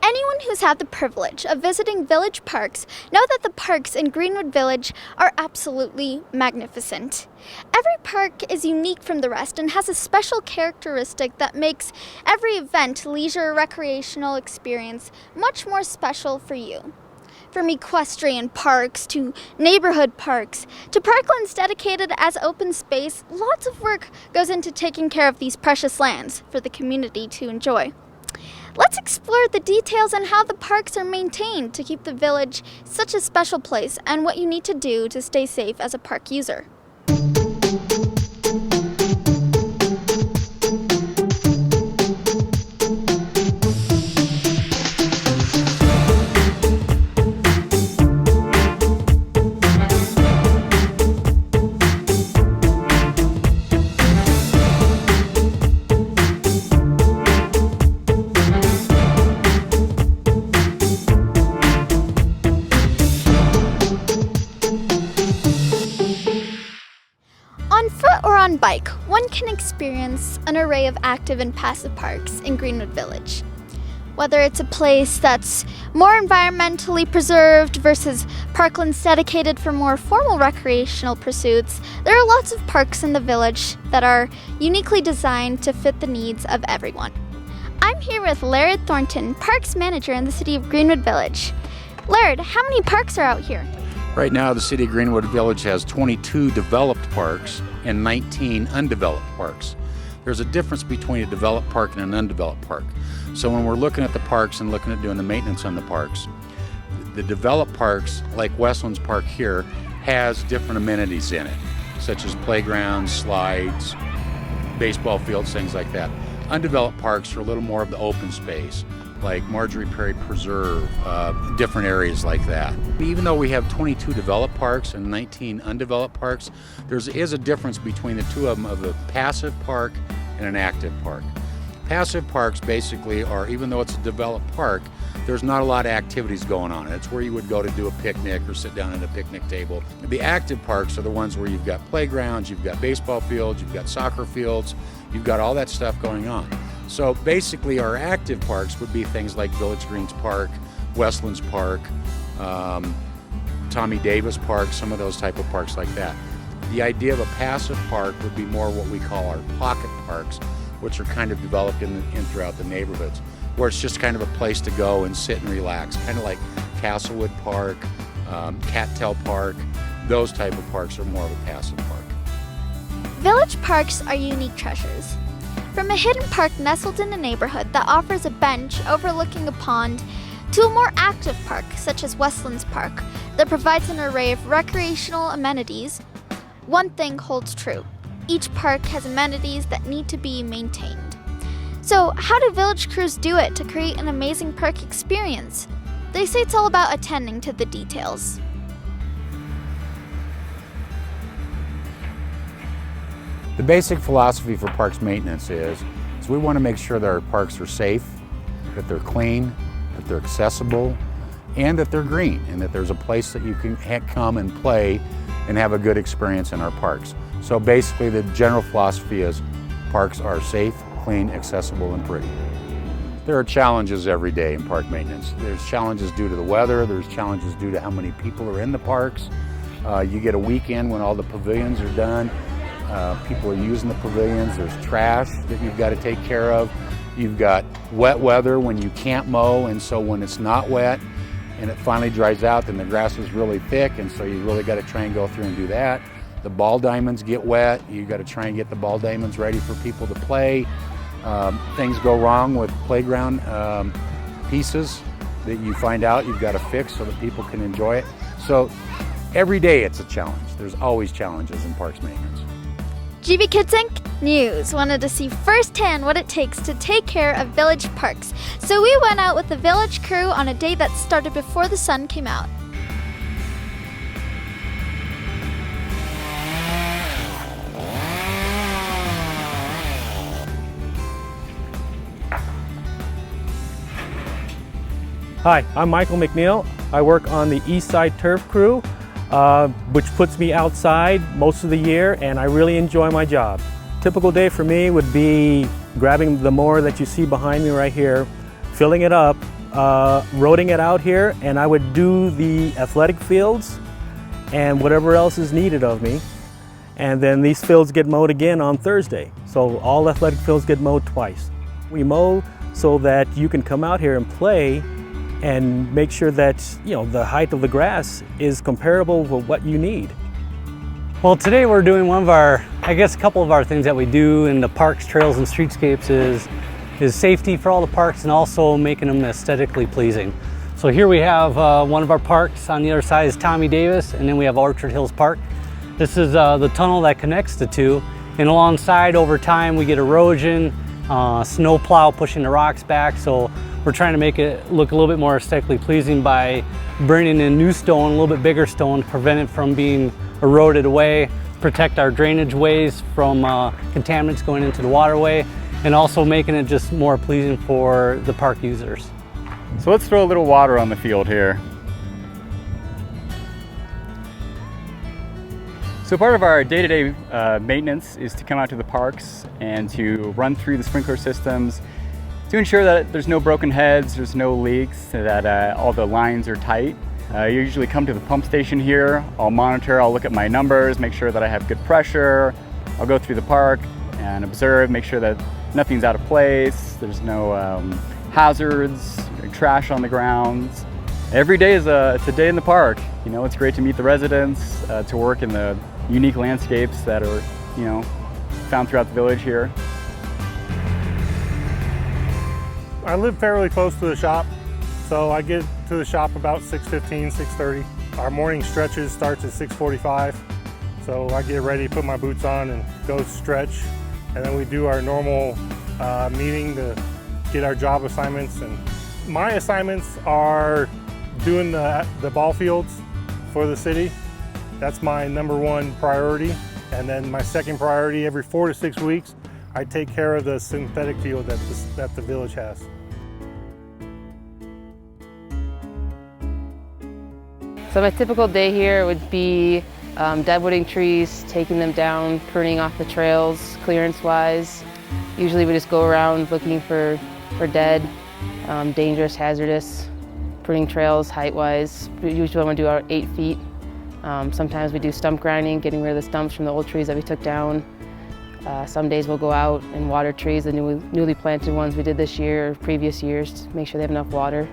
Anyone who's had the privilege of visiting village parks know that the parks in Greenwood Village are absolutely magnificent. Every park is unique from the rest and has a special characteristic that makes every event, leisure, or recreational experience much more special for you. From equestrian parks to neighborhood parks to parklands dedicated as open space, lots of work goes into taking care of these precious lands for the community to enjoy. Let's explore the details on how the parks are maintained to keep the village such a special place and what you need to do to stay safe as a park user. On foot or on bike, one can experience an array of active and passive parks in Greenwood Village. Whether it's a place that's more environmentally preserved versus parklands dedicated for more formal recreational pursuits, there are lots of parks in the village that are uniquely designed to fit the needs of everyone. I'm here with Laird Thornton, Parks Manager in the City of Greenwood Village. Laird, how many parks are out here? Right now, the City of Greenwood Village has 22 developed parks and 19 undeveloped parks. There's a difference between a developed park and an undeveloped park. So when we're looking at the parks and looking at doing the maintenance on the parks, the developed parks, like Westlands Park here, has different amenities in it, such as playgrounds, slides, baseball fields, things like that. Undeveloped parks are a little more of the open space, like Marjorie Perry Preserve, different areas like that. Even though we have 22 developed parks and 19 undeveloped parks, there is a difference between the two of them of a passive park and an active park. Passive parks basically are, even though it's a developed park, there's not a lot of activities going on. It's where you would go to do a picnic or sit down at a picnic table. The active parks are the ones where you've got playgrounds, you've got baseball fields, you've got soccer fields, you've got all that stuff going on. So basically our active parks would be things like Village Greens Park, Westlands Park, Tommy Davis Park, some of those type of parks like that. The idea of a passive park would be more what we call our pocket parks, which are kind of developed in throughout the neighborhoods, where it's just kind of a place to go and sit and relax, kind of like Castlewood Park, Cattail Park. Those type of parks are more of a passive park. Village parks are unique treasures. From a hidden park nestled in a neighborhood that offers a bench overlooking a pond, to a more active park such as Westlands Park that provides an array of recreational amenities, one thing holds true. Each park has amenities that need to be maintained. So how do village crews do it to create an amazing park experience? They say it's all about attending to the details. The basic philosophy for parks maintenance is we want to make sure that our parks are safe, that they're clean, that they're accessible, and that they're green, and that there's a place that you can come and play and have a good experience in our parks. So basically the general philosophy is parks are safe, clean, accessible, and pretty. There are challenges every day in park maintenance. There's challenges due to the weather, there's challenges due to how many people are in the parks. You get a weekend when all the pavilions are done. People are using the pavilions. There's trash that you've got to take care of. You've got wet weather when you can't mow, and so when it's not wet and it finally dries out, then the grass is really thick, and so you really got to try and go through and do that. The ball diamonds get wet. You've got to try and get the ball diamonds ready for people to play. Things go wrong with playground pieces that you find out you've got to fix so that people can enjoy it. So every day it's a challenge. There's always challenges in parks maintenance. GB Kids Inc. News wanted to see firsthand what it takes to take care of village parks, so we went out with the village crew on a day that started before the sun came out. Hi, I'm Michael McNeil. I work on the East Side Turf Crew, which puts me outside most of the year, and I really enjoy my job. Typical day for me would be grabbing the mower that you see behind me right here, filling it up, roading it out here, and I would do the athletic fields and whatever else is needed of me. And then these fields get mowed again on Thursday. So all athletic fields get mowed twice. We mow so that you can come out here and play and make sure that, the height of the grass is comparable with what you need. Well, today we're doing one of our, a couple of our things that we do in the parks, trails, and streetscapes is safety for all the parks and also making them aesthetically pleasing. So here we have one of our parks. On the other side is Tommy Davis, and then we have Orchard Hills Park. This is the tunnel that connects the two, and alongside over time we get erosion, snow plow pushing the rocks back, so we're trying to make it look a little bit more aesthetically pleasing by bringing in new stone, a little bit bigger stone, to prevent it from being eroded away, protect our drainage ways from contaminants going into the waterway, and also making it just more pleasing for the park users. So let's throw a little water on the field here. So part of our day-to-day maintenance is to come out to the parks and to run through the sprinkler systems to ensure that there's no broken heads, there's no leaks, that all the lines are tight. I usually come to the pump station here, I'll monitor, I'll look at my numbers, make sure that I have good pressure. I'll go through the park and observe, make sure that nothing's out of place, there's no hazards, trash on the grounds. Every day is it's a day in the park. It's great to meet the residents, to work in the unique landscapes that are, found throughout the village here. I live fairly close to the shop, so I get to the shop about 6:15, 6:30. Our morning stretches starts at 6:45, so I get ready, put my boots on and go stretch, and then we do our normal meeting to get our job assignments. And my assignments are doing the ball fields for the city. That's my #1 priority. And then my second priority, every 4 to 6 weeks, I take care of the synthetic field that the village has. So my typical day here would be deadwooding trees, taking them down, pruning off the trails, clearance-wise. Usually we just go around looking for dead, dangerous, hazardous, pruning trails height-wise. Usually I want to do about 8 feet. Sometimes we do stump grinding, getting rid of the stumps from the old trees that we took down. Some days we'll go out and water trees, the newly planted ones we did this year or previous years, to make sure they have enough water.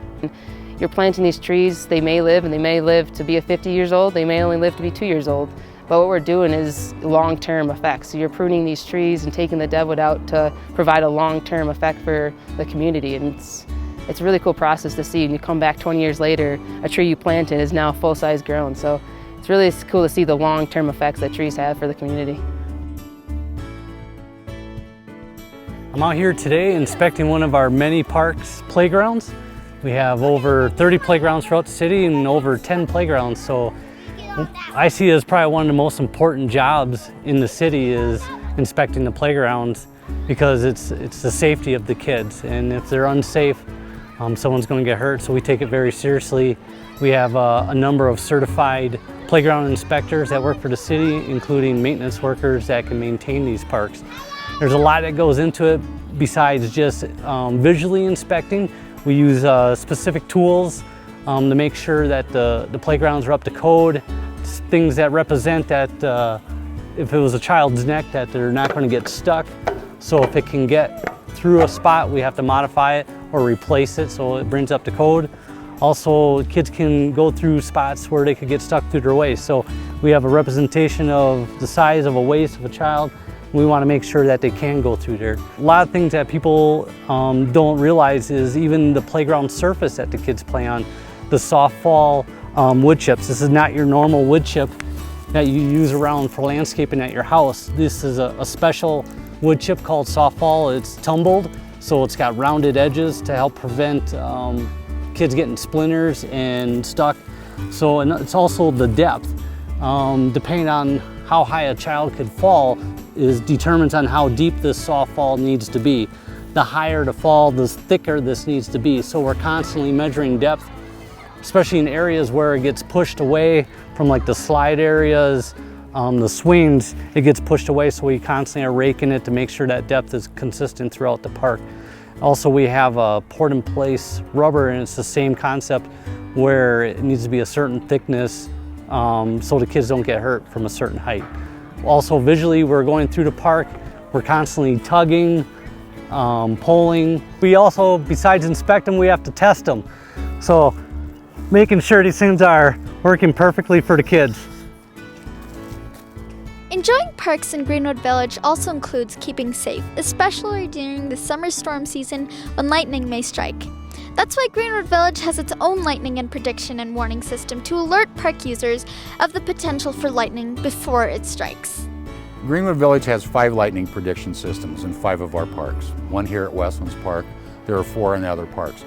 You're planting these trees, they may live, and they may live to be 50 years old, they may only live to be 2 years old. But what we're doing is long-term effects. So you're pruning these trees and taking the deadwood out to provide a long-term effect for the community. And it's a really cool process to see. And you come back 20 years later, a tree you planted is now full-size grown. So it's really cool to see the long-term effects that trees have for the community. I'm out here today inspecting one of our many parks playgrounds. We have over 30 playgrounds throughout the city and over 10 playgrounds. So I see it as probably one of the most important jobs in the city is inspecting the playgrounds, because it's the safety of the kids. And if they're unsafe, someone's going to get hurt. So we take it very seriously. We have a number of certified playground inspectors that work for the city, including maintenance workers that can maintain these parks. There's a lot that goes into it besides just visually inspecting. We use specific tools to make sure that the playgrounds are up to code, things that represent that if it was a child's neck, that they're not going to get stuck. So if it can get through a spot, we have to modify it or replace it so it brings up to code. Also, kids can go through spots where they could get stuck through their waist. So we have a representation of the size of a waist of a child. We want to make sure that they can go through there. A lot of things that people don't realize is even the playground surface that the kids play on, the softball wood chips. This is not your normal wood chip that you use around for landscaping at your house. This is a special wood chip called softball. It's tumbled, so it's got rounded edges to help prevent kids getting splinters and stuck. So, and it's also the depth. Depending on how high a child could fall determines on how deep this softball needs to be. The higher the fall, the thicker this needs to be. So we're constantly measuring depth, especially in areas where it gets pushed away from, like the slide areas, the swings, it gets pushed away, so we constantly are raking it to make sure that depth is consistent throughout the park. Also, we have a poured-in-place rubber, and it's the same concept where it needs to be a certain thickness so the kids don't get hurt from a certain height. Also, visually, we're going through the park, we're constantly tugging, pulling. We also, besides inspect them, we have to test them. So, making sure these things are working perfectly for the kids. Enjoying parks in Greenwood Village also includes keeping safe, especially during the summer storm season when lightning may strike. That's why Greenwood Village has its own lightning and prediction and warning system to alert park users of the potential for lightning before it strikes. Greenwood Village has 5 lightning prediction systems in 5 of our parks. 1 here at Westlands Park. There are 4 in the other parks.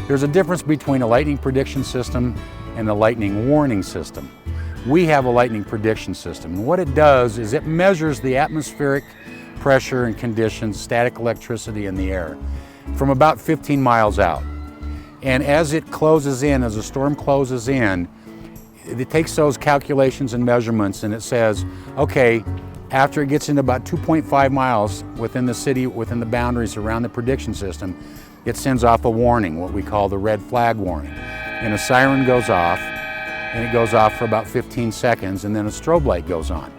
There's a difference between a lightning prediction system and a lightning warning system. We have a lightning prediction system. And what it does is it measures the atmospheric pressure and conditions, static electricity in the air, from about 15 miles out. And as it closes in, as the storm closes in, it takes those calculations and measurements and it says, okay, after it gets into about 2.5 miles within the city, within the boundaries around the prediction system, it sends off a warning, what we call the red flag warning. And a siren goes off, and it goes off for about 15 seconds, and then a strobe light goes on.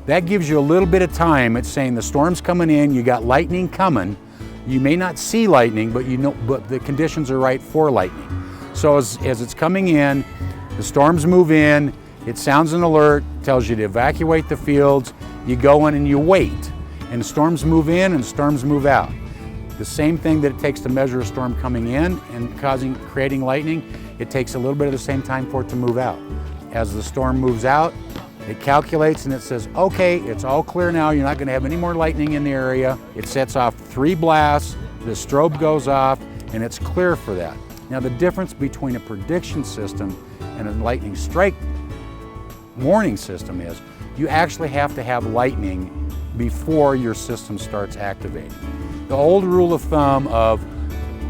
That gives you a little bit of time. It's saying the storm's coming in, you got lightning coming. You may not see lightning, but you know, but the conditions are right for lightning. So as it's coming in, the storms move in, it sounds an alert, tells you to evacuate the fields, you go in and you wait. And the storms move in and the storms move out. The same thing that it takes to measure a storm coming in and creating lightning, it takes a little bit of the same time for it to move out. As the storm moves out, it calculates and it says, okay, it's all clear now, you're not going to have any more lightning in the area. It sets off 3 blasts, the strobe goes off, and it's clear for that. Now the difference between a prediction system and a lightning strike warning system is you actually have to have lightning before your system starts activating. The old rule of thumb of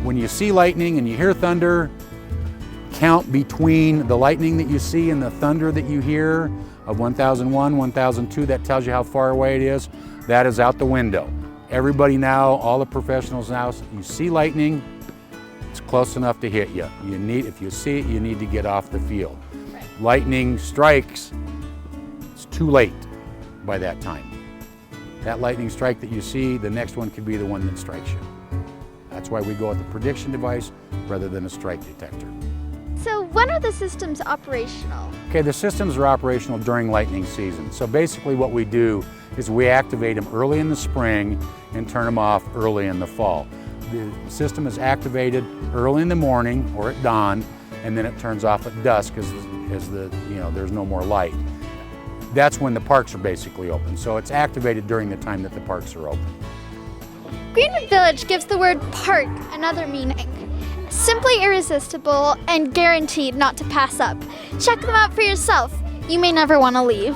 when you see lightning and you hear thunder, count between the lightning that you see and the thunder that you hear of 1001, 1002, that tells you how far away it is. That is out the window. Everybody now, all the professionals now, you see lightning, it's close enough to hit you. If you see it, you need to get off the field. Lightning strikes, it's too late by that time. That lightning strike that you see, the next one could be the one that strikes you. That's why we go with the prediction device rather than a strike detector. So when are the systems operational? Okay, the systems are operational during lightning season. So basically what we do is we activate them early in the spring and turn them off early in the fall. The system is activated early in the morning or at dawn, and then it turns off at dusk as there's no more light. That's when the parks are basically open. So it's activated during the time that the parks are open. Greenwood Village gives the word park another meaning. Simply irresistible and guaranteed not to pass up. Check them out for yourself. You may never want to leave.